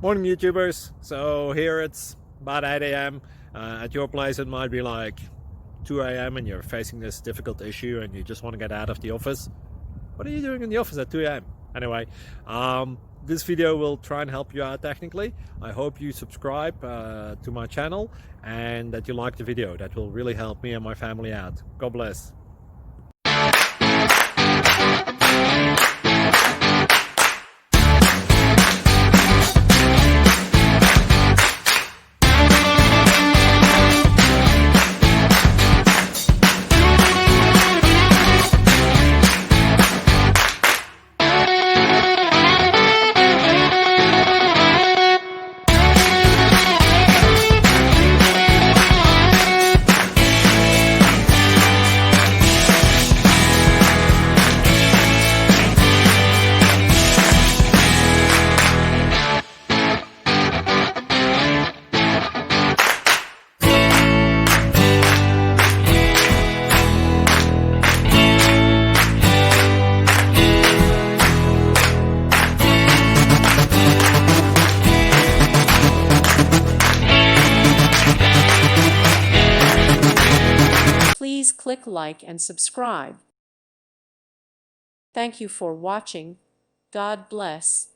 Morning YouTubers. So here it's about 8 a.m. At your place it might be like 2 a.m. and you're facing this difficult issue and you just want to get out of the office. What are you doing in the office at 2 a.m.? Anyway, this video will try and help you out technically. I hope you subscribe to my channel and that you like the video. That will really help me and my family out. God bless. Please click like and subscribe. Thank you for watching. God bless.